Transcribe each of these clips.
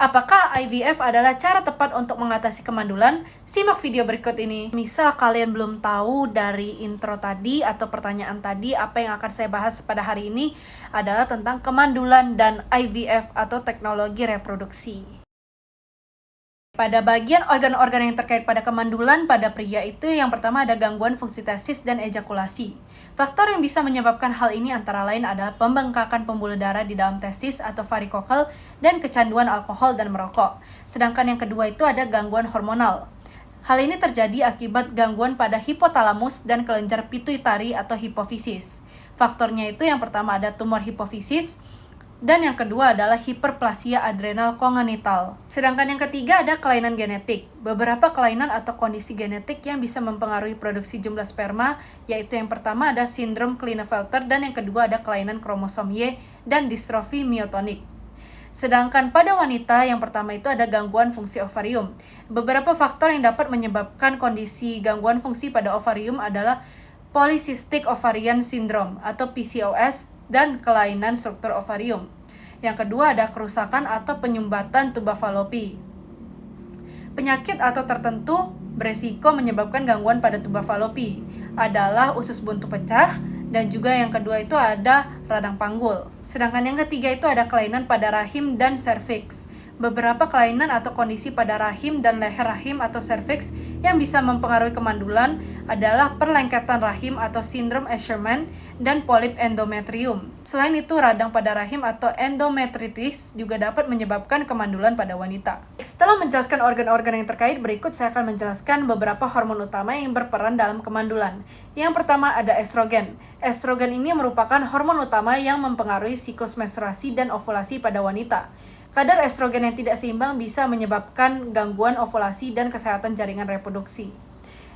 Apakah IVF adalah cara tepat untuk mengatasi kemandulan? Simak video berikut ini. Misal kalian belum tahu dari intro tadi atau pertanyaan tadi, apa yang akan saya bahas pada hari ini adalah tentang kemandulan dan IVF atau teknologi reproduksi. Pada bagian organ-organ yang terkait pada kemandulan pada pria itu, yang pertama ada gangguan fungsi testis dan ejakulasi. Faktor yang bisa menyebabkan hal ini antara lain adalah pembengkakan pembuluh darah di dalam testis atau varikokel dan kecanduan alkohol dan merokok. Sedangkan yang kedua itu ada gangguan hormonal. Hal ini terjadi akibat gangguan pada hipotalamus dan kelenjar pituitari atau hipofisis. Faktornya itu yang pertama ada tumor hipofisis, dan yang kedua adalah hiperplasia adrenal kongenital. Sedangkan yang ketiga ada kelainan genetik. Beberapa kelainan atau kondisi genetik yang bisa mempengaruhi produksi jumlah sperma, yaitu yang pertama ada sindrom Klinefelter dan yang kedua ada kelainan kromosom Y dan distrofi miotonik. Sedangkan pada wanita yang pertama itu ada gangguan fungsi ovarium. Beberapa faktor yang dapat menyebabkan kondisi gangguan fungsi pada ovarium adalah Polycystic Ovarian Syndrome atau PCOS dan kelainan struktur ovarium. Yang kedua ada kerusakan atau penyumbatan tuba falopi. Penyakit atau tertentu beresiko menyebabkan gangguan pada tuba falopi adalah usus buntu pecah, dan juga yang kedua itu ada radang panggul. Sedangkan yang ketiga itu ada kelainan pada rahim dan serviks. Beberapa kelainan atau kondisi pada rahim dan leher rahim atau serviks yang bisa mempengaruhi kemandulan adalah perlengketan rahim atau sindrom Asherman dan polip endometrium. Selain itu, radang pada rahim atau endometritis juga dapat menyebabkan kemandulan pada wanita. Setelah menjelaskan organ-organ yang terkait, berikut saya akan menjelaskan beberapa hormon utama yang berperan dalam kemandulan. Yang pertama ada estrogen. Estrogen ini merupakan hormon utama yang mempengaruhi siklus menstruasi dan ovulasi pada wanita. Kadar estrogen yang tidak seimbang bisa menyebabkan gangguan ovulasi dan kesehatan jaringan reproduksi.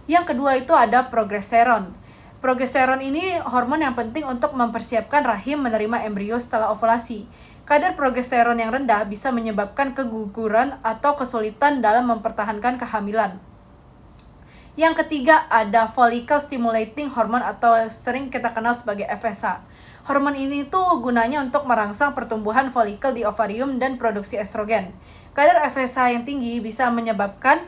Yang kedua itu ada progesteron. Progesteron ini hormon yang penting untuk mempersiapkan rahim menerima embrio setelah ovulasi. Kadar progesteron yang rendah bisa menyebabkan keguguran atau kesulitan dalam mempertahankan kehamilan. Yang ketiga ada follicle stimulating hormone atau sering kita kenal sebagai FSH. Hormon ini tuh gunanya untuk merangsang pertumbuhan folikel di ovarium dan produksi estrogen. Kadar FSH yang tinggi bisa menyebabkan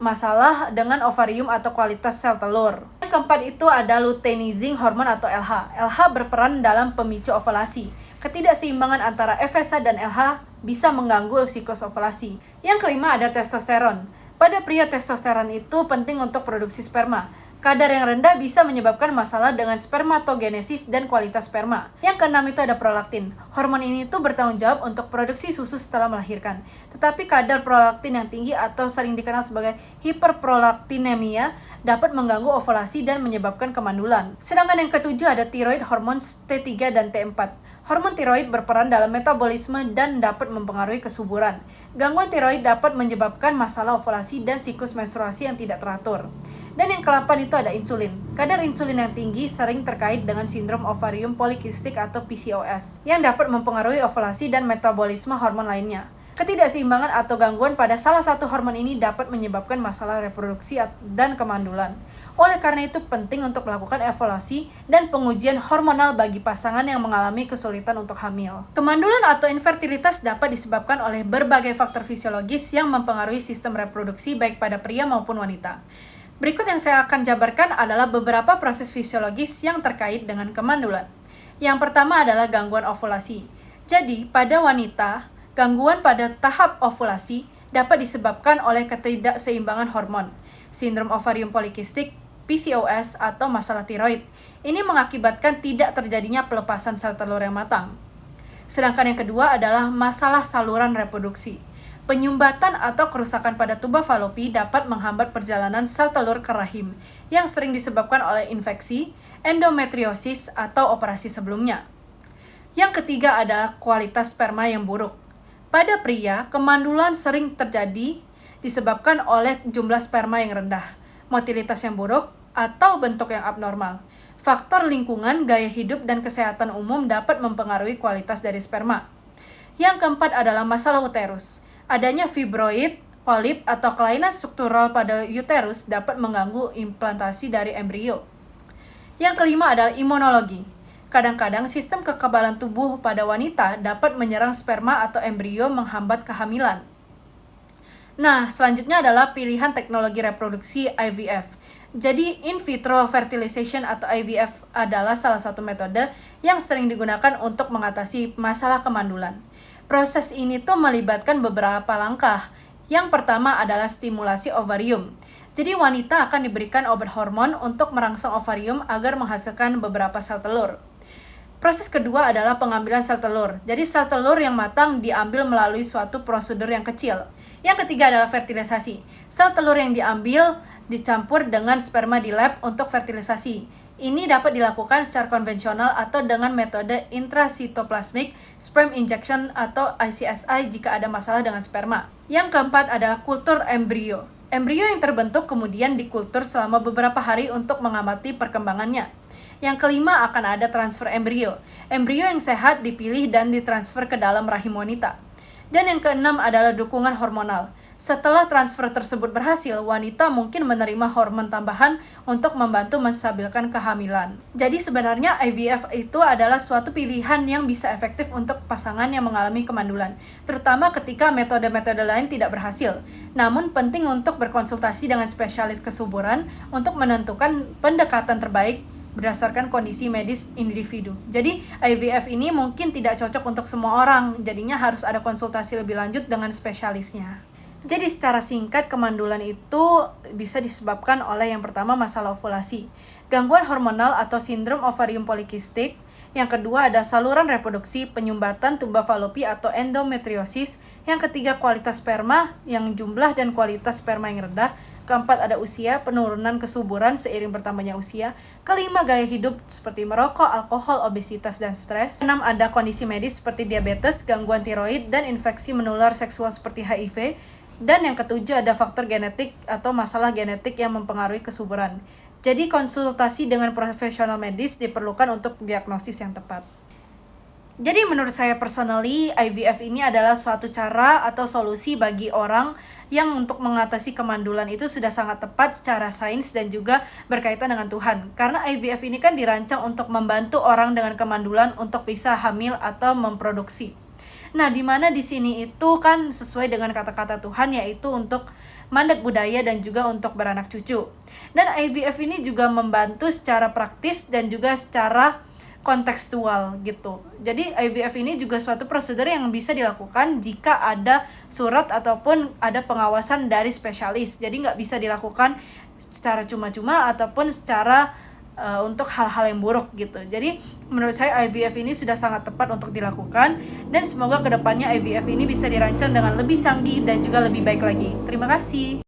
masalah dengan ovarium atau kualitas sel telur. Yang keempat itu ada luteinizing hormone atau LH. LH berperan dalam pemicu ovulasi. Ketidakseimbangan antara FSH dan LH bisa mengganggu siklus ovulasi. Yang kelima ada testosteron. Pada pria, testosteron itu penting untuk produksi sperma. Kadar yang rendah bisa menyebabkan masalah dengan spermatogenesis dan kualitas sperma. Yang keenam itu ada prolaktin. Hormon ini tuh bertanggung jawab untuk produksi susu setelah melahirkan. Tetapi kadar prolaktin yang tinggi atau sering dikenal sebagai hiperprolaktinemia dapat mengganggu ovulasi dan menyebabkan kemandulan. Sedangkan yang ketujuh ada tiroid hormon T3 dan T4. Hormon tiroid berperan dalam metabolisme dan dapat mempengaruhi kesuburan. Gangguan tiroid dapat menyebabkan masalah ovulasi dan siklus menstruasi yang tidak teratur. Dan yang ke-8 itu ada insulin. Kadar insulin yang tinggi sering terkait dengan sindrom ovarium polikistik atau PCOS yang dapat mempengaruhi ovulasi dan metabolisme hormon lainnya. Ketidakseimbangan atau gangguan pada salah satu hormon ini dapat menyebabkan masalah reproduksi dan kemandulan. Oleh karena itu penting untuk melakukan evaluasi dan pengujian hormonal bagi pasangan yang mengalami kesulitan untuk hamil. Kemandulan atau infertilitas dapat disebabkan oleh berbagai faktor fisiologis yang mempengaruhi sistem reproduksi baik pada pria maupun wanita. Berikut yang saya akan jabarkan adalah beberapa proses fisiologis yang terkait dengan kemandulan. Yang pertama adalah gangguan ovulasi. Jadi, pada wanita, gangguan pada tahap ovulasi dapat disebabkan oleh ketidakseimbangan hormon, sindrom ovarium polikistik, PCOS, atau masalah tiroid. Ini mengakibatkan tidak terjadinya pelepasan sel telur yang matang. Sedangkan yang kedua adalah masalah saluran reproduksi. Penyumbatan atau kerusakan pada tuba falopi dapat menghambat perjalanan sel telur ke rahim yang sering disebabkan oleh infeksi, endometriosis, atau operasi sebelumnya. Yang ketiga adalah kualitas sperma yang buruk. Pada pria, kemandulan sering terjadi disebabkan oleh jumlah sperma yang rendah, motilitas yang buruk, atau bentuk yang abnormal. Faktor lingkungan, gaya hidup, dan kesehatan umum dapat mempengaruhi kualitas dari sperma. Yang keempat adalah masalah uterus. Adanya fibroid, polip, atau kelainan struktural pada uterus dapat mengganggu implantasi dari embrio. Yang kelima adalah imunologi. kadang-kadang sistem kekebalan tubuh pada wanita dapat menyerang sperma atau embrio menghambat kehamilan. Nah, selanjutnya adalah pilihan teknologi reproduksi IVF. Jadi, in vitro fertilization atau IVF adalah salah satu metode yang sering digunakan untuk mengatasi masalah kemandulan. Proses ini tuh melibatkan beberapa langkah. Yang pertama adalah stimulasi ovarium. Jadi wanita akan diberikan obat hormon untuk merangsang ovarium agar menghasilkan beberapa sel telur. Proses kedua adalah pengambilan sel telur. Jadi sel telur yang matang diambil melalui suatu prosedur yang kecil. Yang ketiga adalah fertilisasi. Sel telur yang diambil dicampur dengan sperma di lab untuk fertilisasi. Ini dapat dilakukan secara konvensional atau dengan metode intrasitoplasmic sperm injection atau ICSI jika ada masalah dengan sperma. Yang keempat adalah kultur embrio. Embrio yang terbentuk kemudian dikultur selama beberapa hari untuk mengamati perkembangannya. Yang kelima akan ada transfer embrio. Embrio yang sehat dipilih dan ditransfer ke dalam rahim wanita. Dan yang keenam adalah dukungan hormonal. Setelah transfer tersebut berhasil, wanita mungkin menerima hormon tambahan untuk membantu menstabilkan kehamilan. Jadi sebenarnya IVF itu adalah suatu pilihan yang bisa efektif untuk pasangan yang mengalami kemandulan, terutama ketika metode-metode lain tidak berhasil. Namun penting untuk berkonsultasi dengan spesialis kesuburan untuk menentukan pendekatan terbaik berdasarkan kondisi medis individu. Jadi IVF ini mungkin tidak cocok untuk semua orang, jadinya harus ada konsultasi lebih lanjut dengan spesialisnya. Jadi secara singkat, kemandulan itu bisa disebabkan oleh yang pertama masalah ovulasi, gangguan hormonal atau sindrom ovarium polikistik. Yang kedua ada saluran reproduksi, penyumbatan tuba falopi atau endometriosis. Yang ketiga kualitas sperma, yang jumlah dan kualitas sperma yang rendah. Keempat ada usia, penurunan kesuburan seiring bertambahnya usia. Kelima gaya hidup seperti merokok, alkohol, obesitas, dan stres. Enam ada kondisi medis seperti diabetes, gangguan tiroid, dan infeksi menular seksual seperti HIV. Dan yang ketujuh ada faktor genetik atau masalah genetik yang mempengaruhi kesuburan. Jadi konsultasi dengan profesional medis diperlukan untuk diagnosis yang tepat. Jadi menurut saya personally, IVF ini adalah suatu cara atau solusi bagi orang yang untuk mengatasi kemandulan itu sudah sangat tepat secara sains dan juga berkaitan dengan Tuhan. Karena IVF ini kan dirancang untuk membantu orang dengan kemandulan untuk bisa hamil atau memproduksi. Nah, di mana di sini itu kan sesuai dengan kata-kata Tuhan, yaitu untuk mandat budaya dan juga untuk beranak cucu. Dan IVF ini juga membantu secara praktis dan juga secara kontekstual gitu. Jadi IVF ini juga suatu prosedur yang bisa dilakukan jika ada surat ataupun ada pengawasan dari spesialis. Jadi nggak bisa dilakukan secara cuma-cuma ataupun secara untuk hal-hal yang buruk gitu. Jadi menurut saya IVF ini sudah sangat tepat untuk dilakukan, dan semoga kedepannya IVF ini bisa dirancang dengan lebih canggih dan juga lebih baik lagi. Terima kasih.